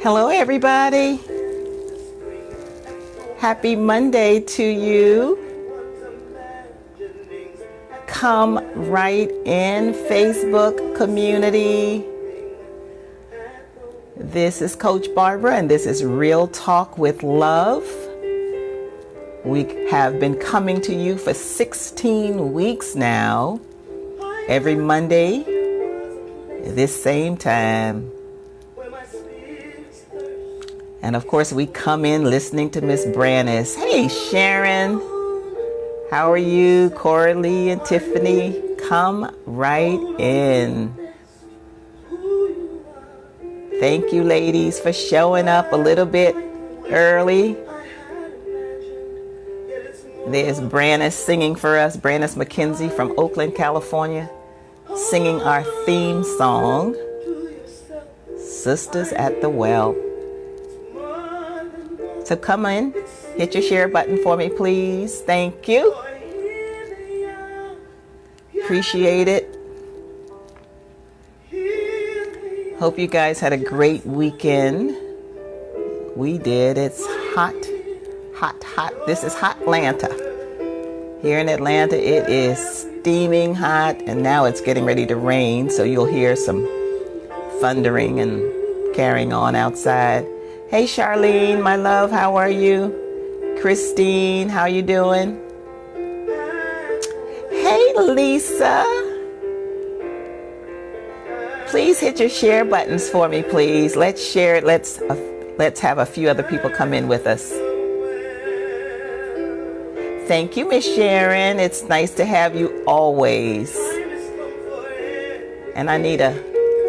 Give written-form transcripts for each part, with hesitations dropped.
Hello, everybody. Happy Monday to you. Come right in, Facebook community. This is Coach Barbara, and this is Real Talk with Love. We have been coming to you for 16 weeks now, every Monday, this same time. And of course, we come in listening to Miss Brannis. Hey, Sharon. How are you? Coralie and Tiffany. Come right in. Thank you, ladies, for showing up a little bit early. There's Brannis singing for us. Brannis McKenzie from Oakland, California, singing our theme song, Sisters at the Well. So come in, hit your share button for me, please. Thank you. Appreciate it. Hope you guys had a great weekend. We did. It's hot, hot, hot. This is hot Atlanta. Here in Atlanta, it is steaming hot, and now it's getting ready to rain, so you'll hear some thundering and carrying on outside. Hey, Charlene, my love, how are you? Christine, how you doing? Hey, Lisa. Please hit your share buttons for me, please. Let's share it. Let's have a few other people come in with us. Thank you, Miss Sharon. It's nice to have you always. And I need a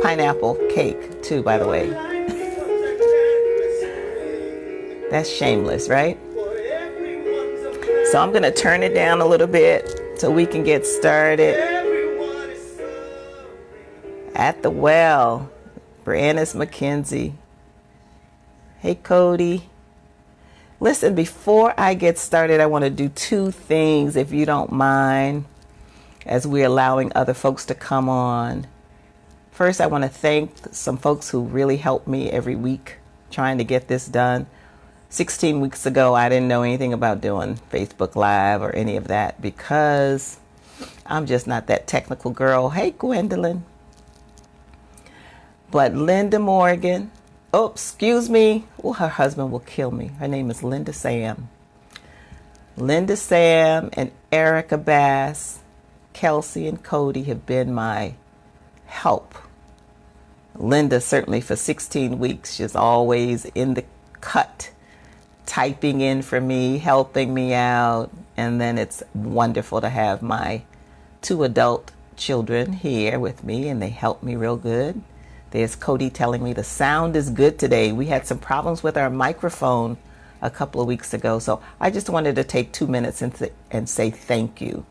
pineapple cake, too, by the way. That's shameless, right? So I'm going to turn it down a little bit so we can get started. At the Well, Brannis McKenzie. Hey, Cody. Listen, before I get started, I want to do two things, if you don't mind, as we're allowing other folks to come on. First, I want to thank some folks who really help me every week trying to get this done. 16 weeks ago, I didn't know anything about doing Facebook Live or any of that because I'm just not that technical girl. Hey, Gwendolyn. But Linda Morgan, oh, excuse me. Oh, her husband will kill me. Her name is Linda Sam. Linda Sam and Erica Bass, Kelsey and Cody have been my help. Linda, certainly for 16 weeks, she's always in the cut, typing in for me, helping me out. And then it's wonderful to have my two adult children here with me, and they help me real good. There's Cody telling me the sound is good today. We had some problems with our microphone a couple of weeks ago. So I just wanted to take 2 minutes and say thank you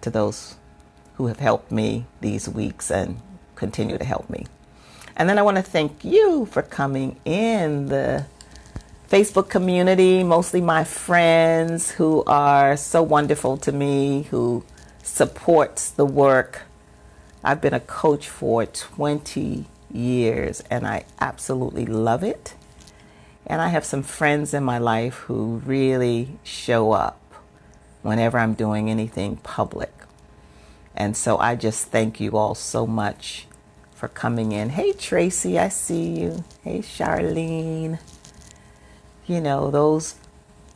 to those who have helped me these weeks and continue to help me. And then I want to thank you for coming in the Facebook community, mostly my friends who are so wonderful to me, who supports the work. I've been a coach for 20 years and I absolutely love it. And I have some friends in my life who really show up whenever I'm doing anything public. And so I just thank you all so much for coming in. Hey, Tracy, I see you. Hey, Charlene. You know, those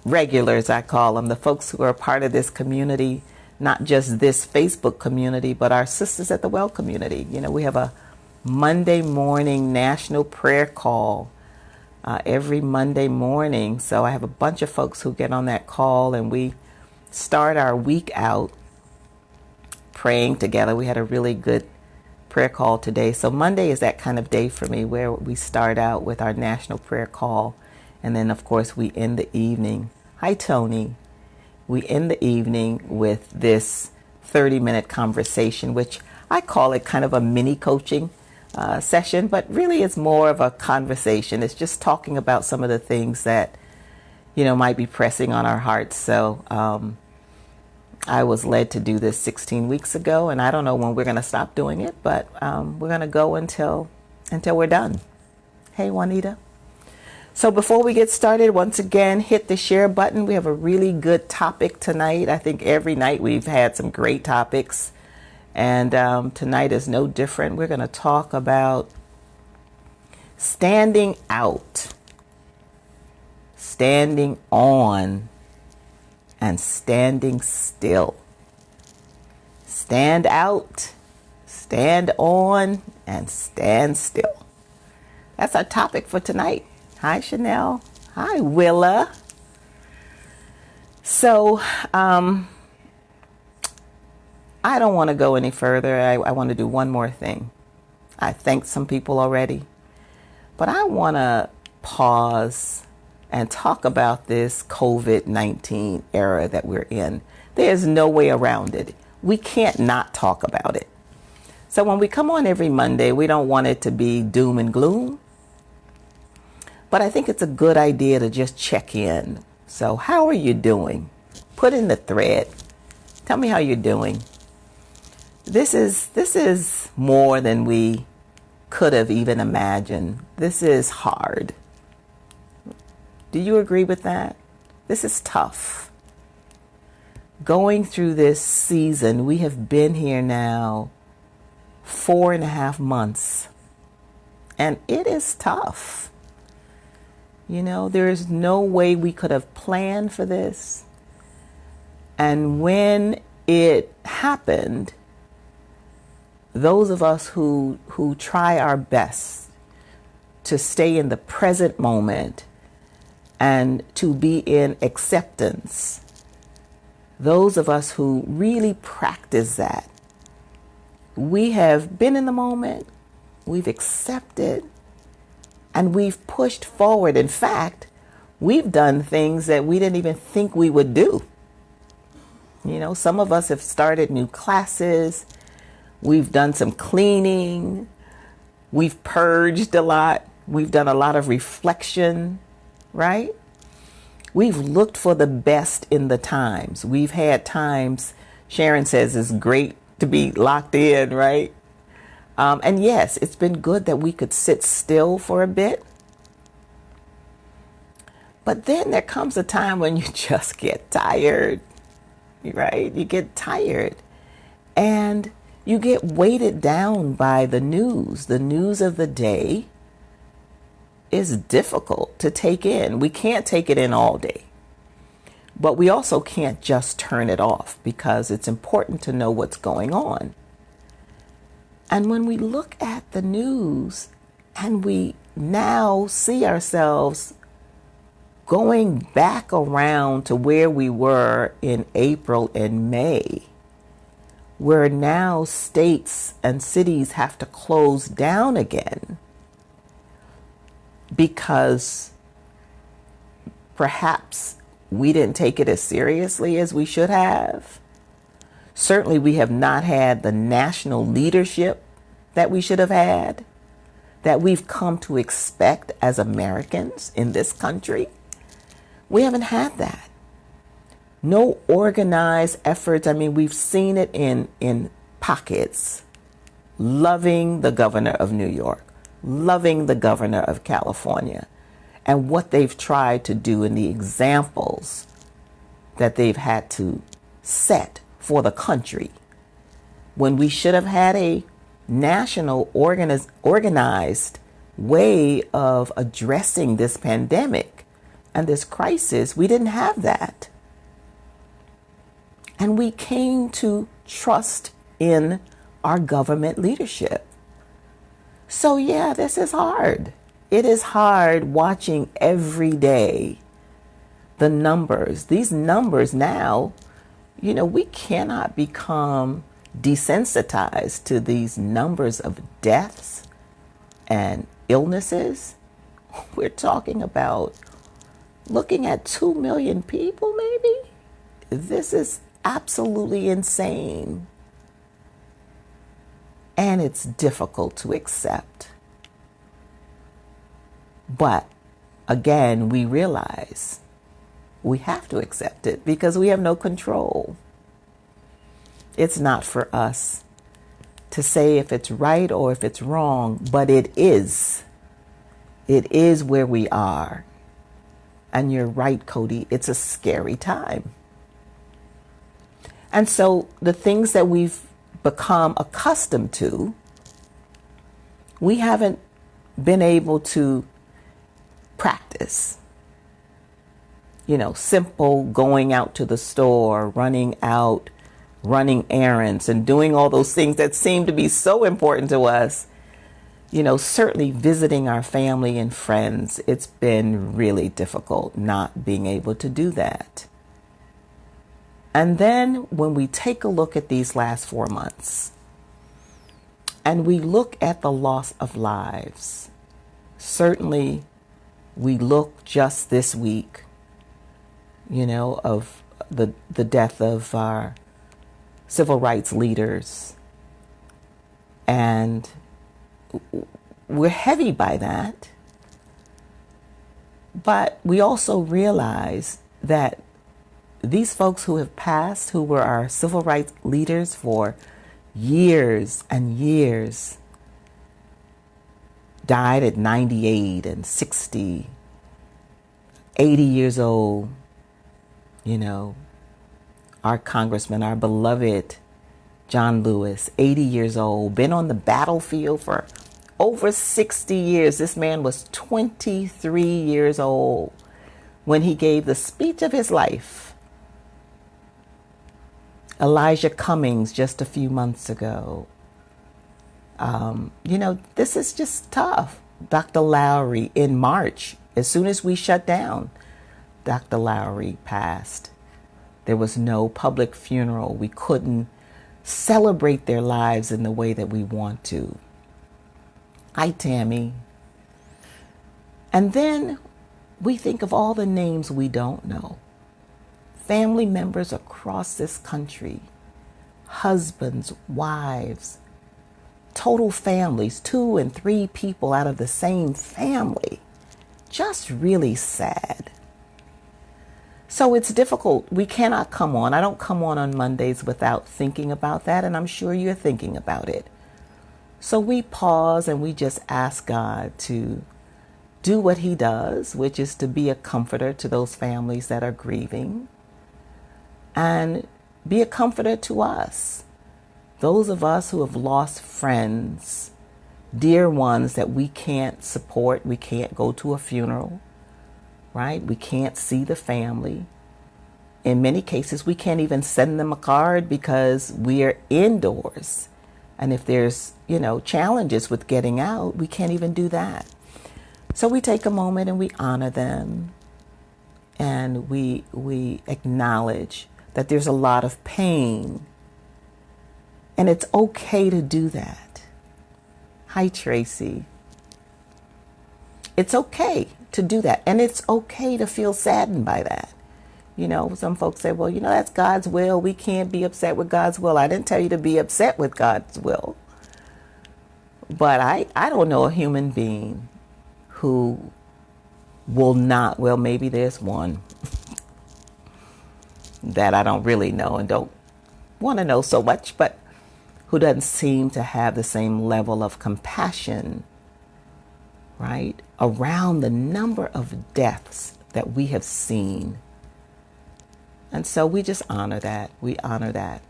regulars, I call them, the folks who are part of this community, not just this Facebook community, but our Sisters at the Well community. You know, we have a Monday morning national prayer call every Monday morning. So I have a bunch of folks who get on that call, and we start our week out praying together. We had a really good prayer call today. So Monday is that kind of day for me where we start out with our national prayer call. And then, of course, we end the evening. Hi, Tony. We end the evening with this 30-minute conversation, which I call it kind of a mini coaching session, but really it's more of a conversation. It's just talking about some of the things that, you know, might be pressing on our hearts. So I was led to do this 16 weeks ago, and I don't know when we're going to stop doing it, but we're going to go until we're done. Hey, Juanita. So before we get started, once again, hit the share button. We have a really good topic tonight. I think every night we've had some great topics. And tonight is no different. We're going to talk about standing out, standing on, and standing still. Stand out, stand on, and stand still. That's our topic for tonight. Hi, Chanel. Hi, Willa. So, I don't want to go any further. I want to do one more thing. I thanked some people already, but I want to pause and talk about this COVID-19 era that we're in. There's no way around it. We can't not talk about it. So when we come on every Monday, we don't want it to be doom and gloom. But I think it's a good idea to just check in. So how are you doing? Put in the thread. Tell me how you're doing. This is more than we could have even imagined. This is hard. Do you agree with that? This is tough. Going through this season, we have been here now 4.5 months. And it is tough. You know, there is no way we could have planned for this. And when it happened, those of us who try our best to stay in the present moment and to be in acceptance, those of us who really practice that, we have been in the moment, we've accepted, and we've pushed forward. In fact, we've done things that we didn't even think we would do. You know, some of us have started new classes. We've done some cleaning. We've purged a lot. We've done a lot of reflection, right? We've looked for the best in the times. We've had times, Sharon says, it's great to be locked in, right? And yes, it's been good that we could sit still for a bit. But then there comes a time when you just get tired, right? You get tired and you get weighted down by the news. The news of the day is difficult to take in. We can't take it in all day. But we also can't just turn it off because it's important to know what's going on. And when we look at the news and we now see ourselves going back around to where we were in April and May, where now states and cities have to close down again because perhaps we didn't take it as seriously as we should have. Certainly, we have not had the national leadership that we should have had, that we've come to expect as Americans in this country. We haven't had that. No organized efforts. I mean, we've seen it in pockets. Loving the governor of New York, loving the governor of California, and what they've tried to do and the examples that they've had to set for the country, when we should have had a national organized way of addressing this pandemic and this crisis. We didn't have that. And we came to trust in our government leadership. So yeah, this is hard. It is hard watching every day the numbers. These numbers now, you know, we cannot become desensitized to these numbers of deaths and illnesses. We're talking about looking at 2 million people, maybe. This is absolutely insane. And it's difficult to accept. But again, we realize we have to accept it because we have no control. It's not for us to say if it's right or if it's wrong, but it is. It is where we are. And you're right, Cody, it's a scary time. And so the things that we've become accustomed to, we haven't been able to practice. You know, simple going out to the store, running out, running errands, and doing all those things that seem to be so important to us. You know, certainly visiting our family and friends, it's been really difficult not being able to do that. And then when we take a look at these last 4 months and we look at the loss of lives, certainly we look just this week, you know, of the death of our civil rights leaders. And we're heavy by that. But we also realize that these folks who have passed, who were our civil rights leaders for years and years, died at 98 and 60, 80 years old. You know, our congressman, our beloved John Lewis, 80 years old, been on the battlefield for over 60 years. This man was 23 years old when he gave the speech of his life. Elijah Cummings just a few months ago. You know, this is just tough. Dr. Lowry in March, as soon as we shut down, Dr. Lowry passed. There was no public funeral. We couldn't celebrate their lives in the way that we want to. Hi, Tammy. And then we think of all the names we don't know. Family members across this country, husbands, wives, total families, 2 and 3 people out of the same family. Just really sad. So it's difficult. We cannot come on. I don't come on Mondays without thinking about that, and I'm sure you're thinking about it. So we pause and we just ask God to do what he does, which is to be a comforter to those families that are grieving, and be a comforter to us, those of us who have lost friends, dear ones that we can't support. We can't go to a funeral, right? We can't see the family. In many cases, we can't even send them a card because we're indoors. And if there's, you know, challenges with getting out, we can't even do that. So we take a moment and we honor them, and we acknowledge that there's a lot of pain, and it's okay to do that. Hi, Tracy. It's okay to do that, and it's okay to feel saddened by that. You know, some folks say, well, you know, that's God's will. We can't be upset with God's will. I didn't tell you to be upset with God's will. But I don't know a human being who will not, well, maybe there's one that I don't really know and don't want to know so much, but who doesn't seem to have the same level of compassion, right, around the number of deaths that we have seen. And so we just honor that. We honor that.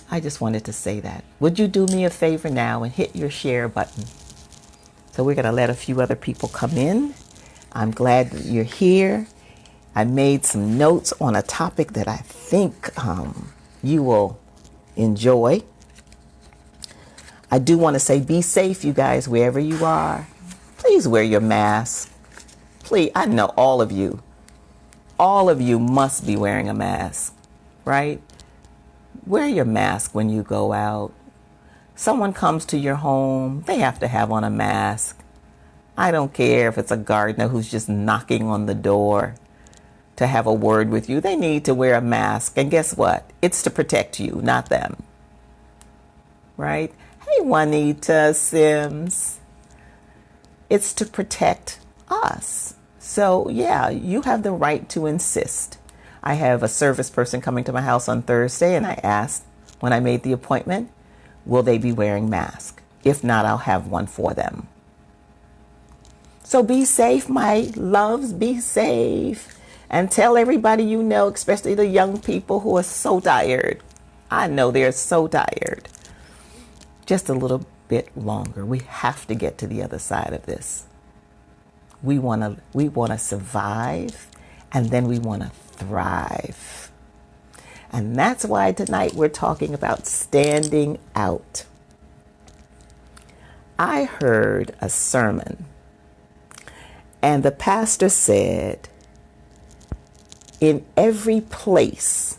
I just wanted to say that. Would you do me a favor now and hit your share button? So we're going to let a few other people come in. I'm glad that you're here. I made some notes on a topic that I think you will enjoy. I do want to say be safe, you guys, wherever you are. Please wear your mask. Please, I know all of you must be wearing a mask, right? Wear your mask when you go out. Someone comes to your home, they have to have on a mask. I don't care if it's a gardener who's just knocking on the door to have a word with you. They need to wear a mask. And guess what? It's to protect you, not them. Right? Hey, Juanita Sims. It's to protect us. So, yeah, you have the right to insist. I have a service person coming to my house on Thursday, and I asked when I made the appointment, will they be wearing masks? If not, I'll have one for them. So be safe, my loves, be safe. And tell everybody you know, especially the young people who are so tired. I know they're so tired. Just a little bit longer. We have to get to the other side of this. We want to survive, and then we want to thrive. And that's why tonight we're talking about standing out. I heard a sermon, and the pastor said, in every place,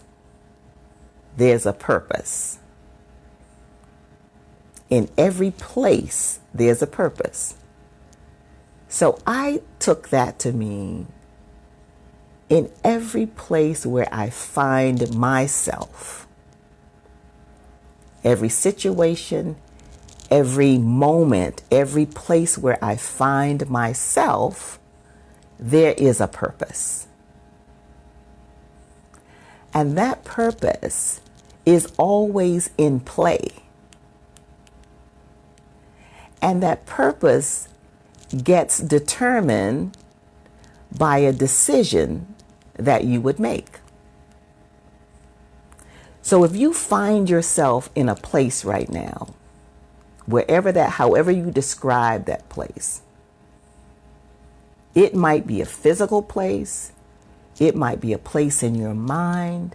there's a purpose. In every place, there's a purpose. So I took that to mean in every place where I find myself, every situation, every moment, every place where I find myself, there is a purpose. And that purpose is always in play. And that purpose gets determined by a decision that you would make. So if you find yourself in a place right now, however you describe that place, it might be a physical place, it might be a place in your mind,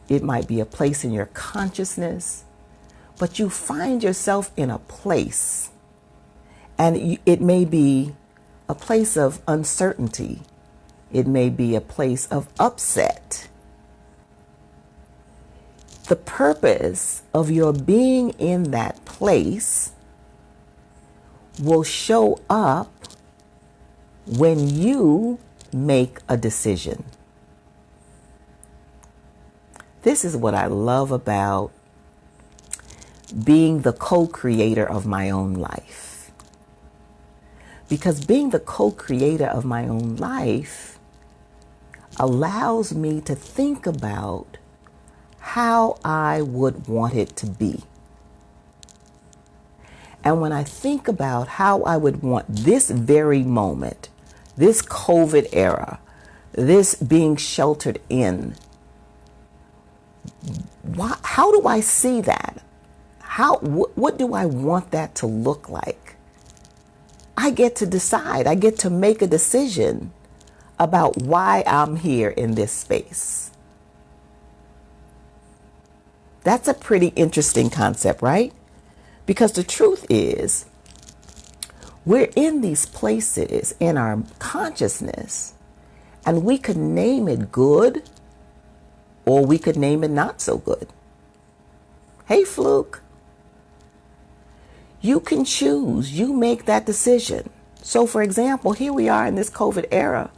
it might be a place in your consciousness, but you find yourself in a place, and it may be a place of uncertainty. It may be a place of upset. The purpose of your being in that place will show up when you make a decision. This is what I love about being the co-creator of my own life. Because being the co-creator of my own life allows me to think about how I would want it to be. And when I think about how I would want this very moment, this COVID era, this being sheltered in, how do I see that? What do I want that to look like? I get to decide. I get to make a decision about why I'm here in this space. That's a pretty interesting concept, right? Because the truth is, we're in these places in our consciousness, and we could name it good, or we could name it not so good. Hey, Fluke. You can choose. You make that decision. So, for example, here we are in this COVID era.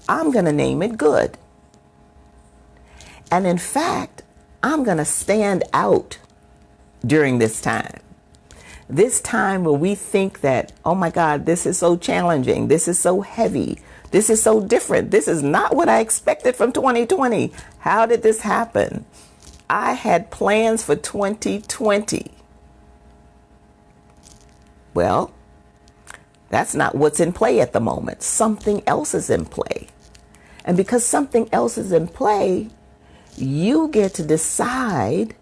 I'm going to name it good. And in fact, I'm going to stand out during this time. This time where we think that, oh my God, this is so challenging. This is so heavy. This is so different. This is not what I expected from 2020. How did this happen? I had plans for 2020. Well, that's not what's in play at the moment. Something else is in play. And because something else is in play, you get to decide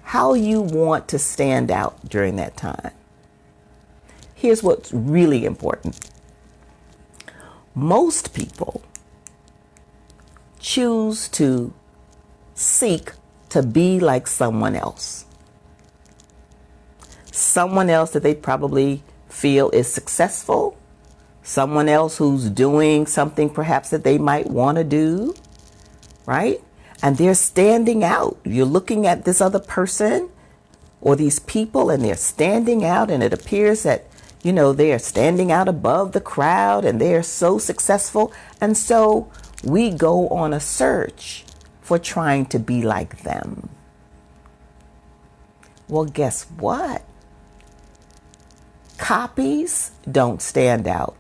how you want to stand out during that time. Here's what's really important. Most people choose to seek to be like someone else. Someone else that they probably feel is successful. Someone else who's doing something perhaps that they might want to do, right? And they're standing out. You're looking at this other person or these people, and they're standing out, and it appears that, you know, they're standing out above the crowd and they're so successful. And so we go on a search for trying to be like them. Well, guess what? Copies don't stand out.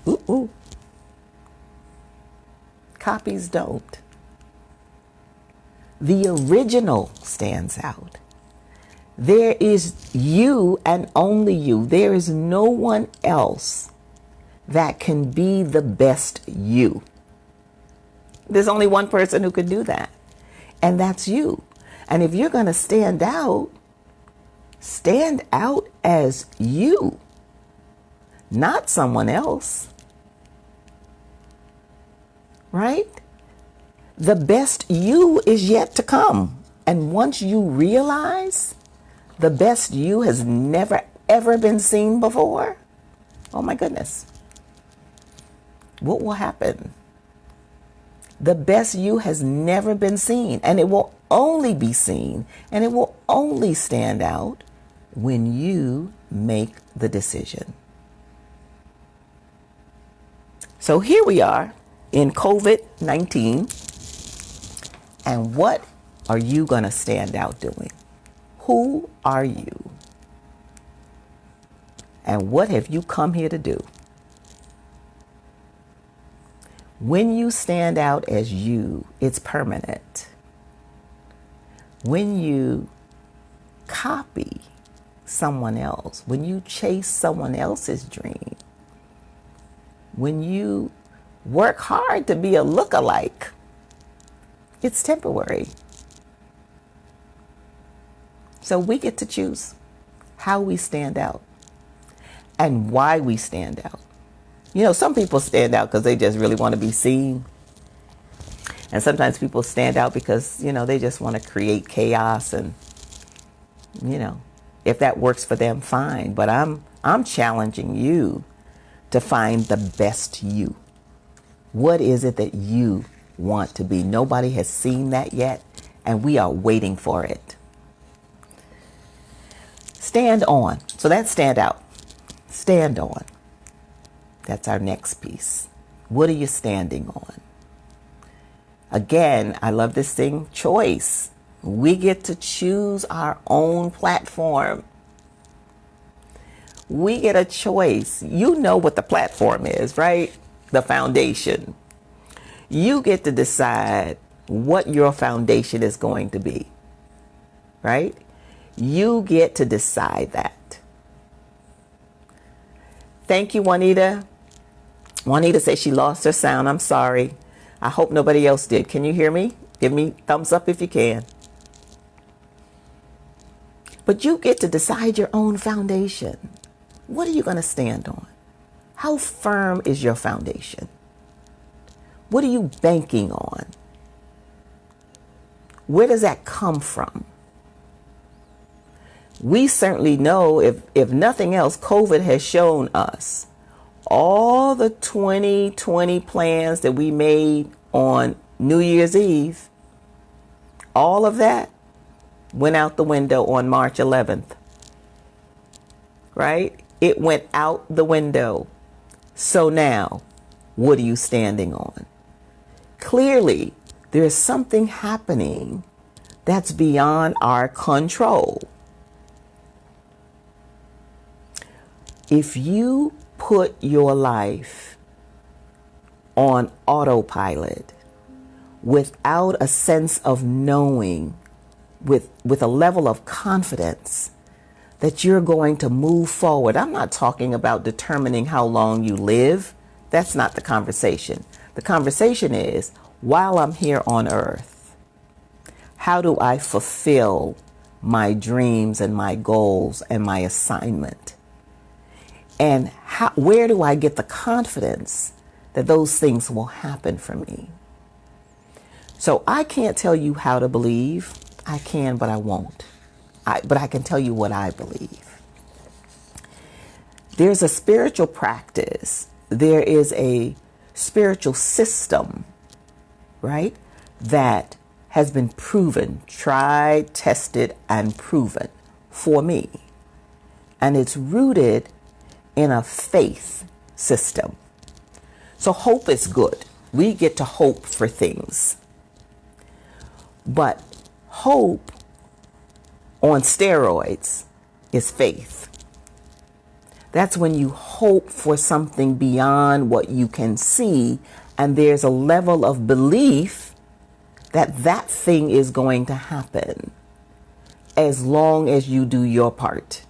Ooh. Copies don't. The original stands out. There is you and only you. There is no one else that can be the best you. There's only one person who can do that, and that's you. And if you're going to stand out as you, not someone else, right? The best you is yet to come. And once you realize the best you has never, ever been seen before, oh my goodness, what will happen? The best you has never been seen, and it will only be seen, and it will only stand out when you make the decision. So here we are in COVID-19, and what are you going to stand out doing? Who are you? And what have you come here to do? When you stand out as you, it's permanent. When you copy someone else, when you chase someone else's dream, when you work hard to be a lookalike, it's temporary. So we get to choose how we stand out and why we stand out. You know, some people stand out because they just really want to be seen. And sometimes people stand out because, you know, they just want to create chaos, and, you know, if that works for them, fine. But I'm challenging you to find the best you. What is it that you want to be? Nobody has seen that yet, and we are waiting for it. Stand on. So that's stand out. Stand on. That's our next piece. What are you standing on? Again, I love this thing, choice. We get to choose our own platform. We get a choice. You know what the platform is, right? The foundation. You get to decide what your foundation is going to be, right? You get to decide that. Thank you, Juanita. Juanita says she lost her sound. I'm sorry. I hope nobody else did. Can you hear me? Give me thumbs up if you can. But you get to decide your own foundation. What are you going to stand on? How firm is your foundation? What are you banking on? Where does that come from? We certainly know, if nothing else, COVID has shown us all the 2020 plans that we made on New Year's Eve, all of that went out the window on March 11th, right? It went out the window. So now, what are you standing on? Clearly, there's something happening that's beyond our control. If you put your life on autopilot without a sense of knowing, with a level of confidence that you're going to move forward. I'm not talking about determining how long you live. That's not the conversation. The conversation is, while I'm here on earth, how do I fulfill my dreams and my goals and my assignment? And where do I get the confidence that those things will happen for me? So I can't tell you how to believe. I can, but I won't. But I can tell you what I believe. There's a spiritual practice. There is a spiritual system, right, that has been proven, tried, tested, and proven for me. And it's rooted in a faith system. So hope is good. We get to hope for things. But hope on steroids is faith. That's when you hope for something beyond what you can see, and there's a level of belief that that thing is going to happen. as long as you do your part.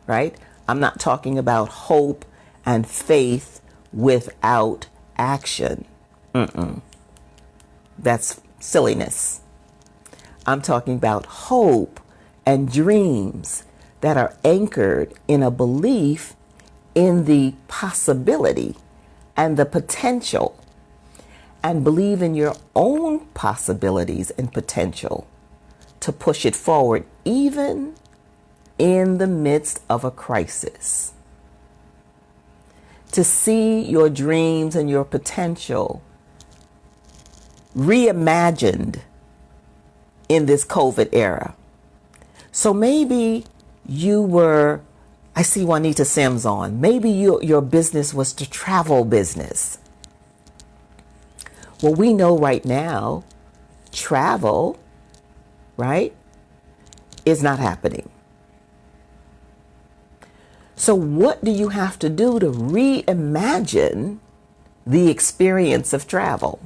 Right? I'm not talking about hope and faith without action. That's silliness. I'm talking about hope and dreams that are anchored in a belief in the possibility and the potential, and believe in your own possibilities and potential to push it forward, even in the midst of a crisis. To see your dreams and your potential reimagined in this COVID era. So maybe you were, I see Juanita Sims on, maybe your business was the travel business. Well, we know right now, travel, right, is not happening. So what do you have to do to reimagine the experience of travel?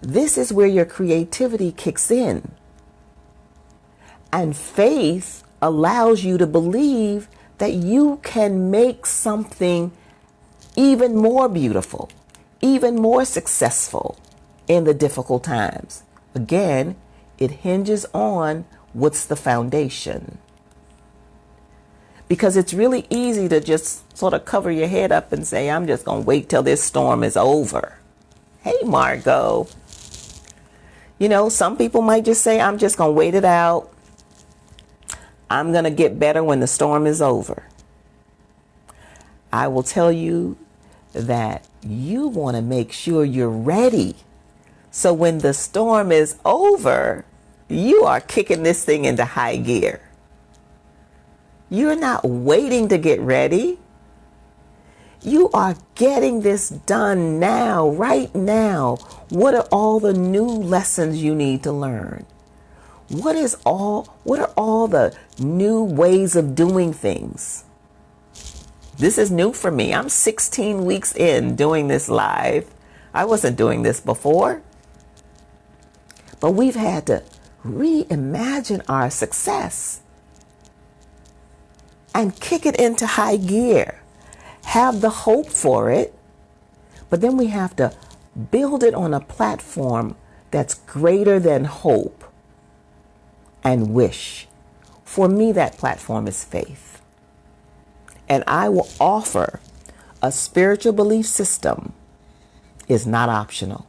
This is where your creativity kicks in. And faith allows you to believe that you can make something even more beautiful, even more successful in the difficult times. Again, it hinges on what's the foundation. Because it's really easy to just sort of cover your head up and say, I'm just going to wait till this storm is over. Hey, Margot. You know, some people might just say, I'm just going to wait it out. I'm going to get better when the storm is over. I will tell you that you want to make sure you're ready. So when the storm is over, you are kicking this thing into high gear. You're not waiting to get ready. You are getting this done now, right now. What are all the new lessons you need to learn? What are all the new ways of doing things? This is new for me. I'm 16 weeks in doing this live. I wasn't doing this before. But we've had to reimagine our success and kick it into high gear. Have the hope for it, but then we have to build it on a platform that's greater than hope and wish. For me, that platform is faith. And I will offer a spiritual belief system is not optional.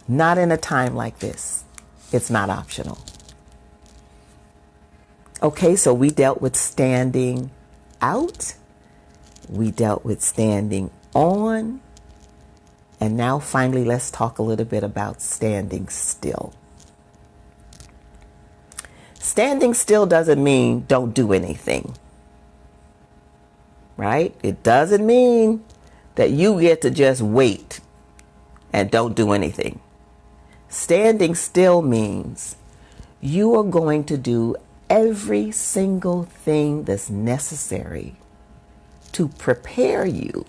Not in a time like this. It's not optional. Okay, so we dealt with standing out. We dealt with standing on. And now finally, let's talk a little bit about standing still. Standing still doesn't mean don't do anything. Right? It doesn't mean that you get to just wait and don't do anything. Standing still means you are going to do every single thing that's necessary to prepare you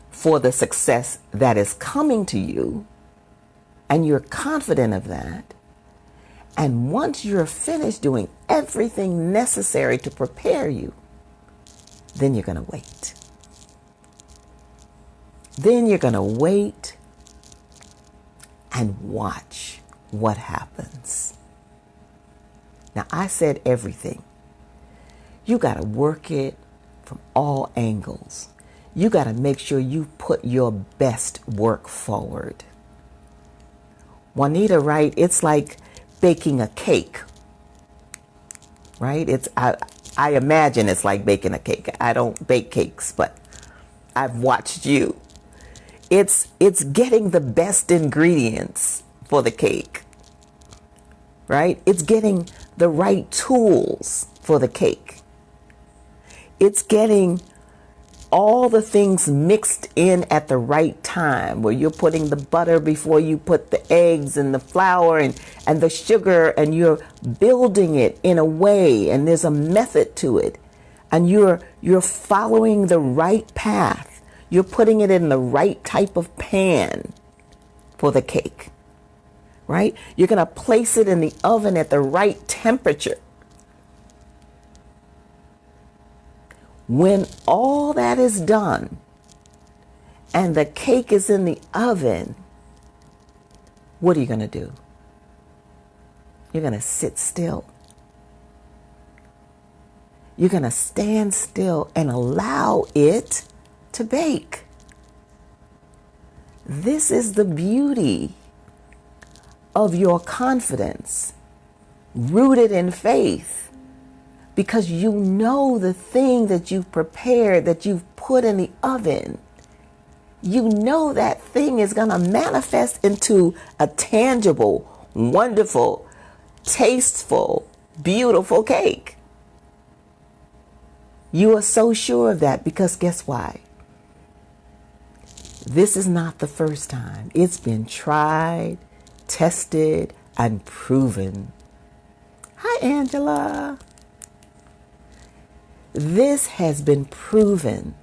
for the success that is coming to you, and you're confident of that. And once you're finished doing everything necessary to prepare you, then you're going to wait. Then you're going to wait and watch what happens. Now, I said everything. You got to work it from all angles. You got to make sure you put your best work forward. Juanita, right? It's like baking a cake, right? I imagine it's like baking a cake. I don't bake cakes, but I've watched you. It's getting the best ingredients for the cake, right? It's getting the right tools for the cake. It's getting all the things mixed in at the right time, where you're putting the butter before you put the eggs and the flour and the sugar, and you're building it in a way, and there's a method to it, and you're following the right path. You're putting it in the right type of pan for the cake, right? You're going to place it in the oven at the right temperature. When all that is done and the cake is in the oven, what are you going to do? You're going to sit still. You're going to stand still and allow it to bake. This is the beauty of your confidence, rooted in faith, because you know the thing that you've prepared, that you've put in the oven. You know that thing is going to manifest into a tangible, wonderful, tasteful, beautiful cake. You are so sure of that because guess why? This is not the first time. It's been tried, tested, and proven. Hi, Angela. This has been proven.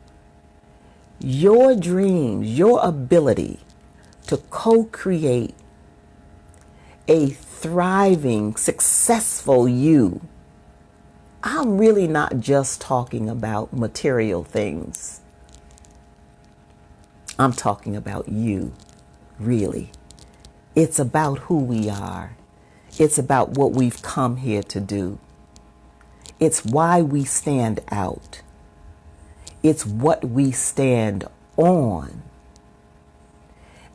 Your dreams, your ability to co-create a thriving, successful you. I'm really not just talking about material things. I'm talking about you, really. It's about who we are. It's about what we've come here to do. It's why we stand out. It's what we stand on.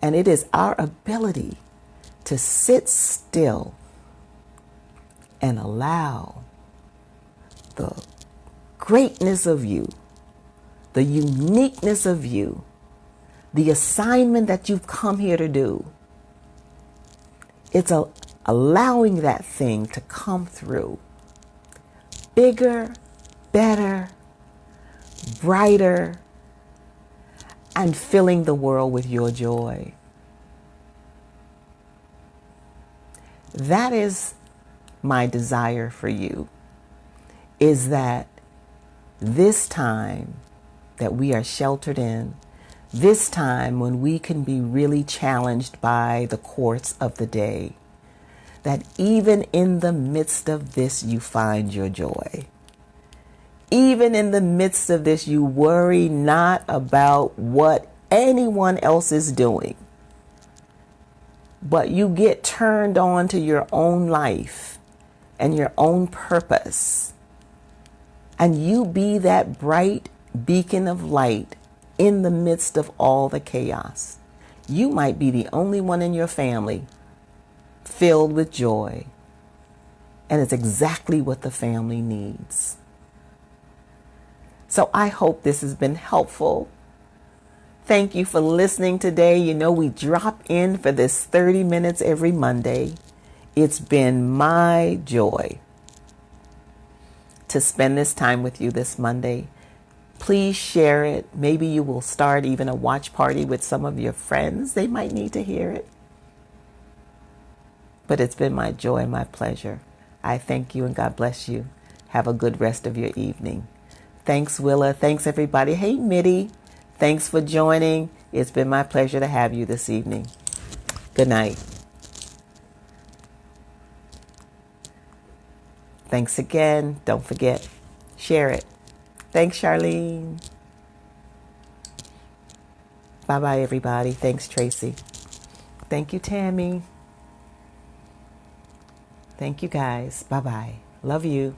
And it is our ability to sit still and allow the greatness of you, the uniqueness of you, the assignment that you've come here to do. It's allowing that thing to come through bigger, better, brighter, and filling the world with your joy. That is my desire for you, is that this time that we are sheltered in, this time when we can be really challenged by the course of the day, that even in the midst of this, you find your joy. Even in the midst of this, you worry not about what anyone else is doing, but you get turned on to your own life and your own purpose. And you be that bright beacon of light in the midst of all the chaos. You might be the only one in your family filled with joy. And it's exactly what the family needs. So I hope this has been helpful. Thank you for listening today. You know, we drop in for this 30 minutes every Monday. It's been my joy to spend this time with you this Monday. Please share it. Maybe you will start even a watch party with some of your friends. They might need to hear it. But it's been my joy and my pleasure. I thank you and God bless you. Have a good rest of your evening. Thanks, Willa. Thanks, everybody. Hey, Mitty. Thanks for joining. It's been my pleasure to have you this evening. Good night. Thanks again. Don't forget, share it. Thanks, Charlene. Bye-bye, everybody. Thanks, Tracy. Thank you, Tammy. Thank you, guys. Bye-bye. Love you.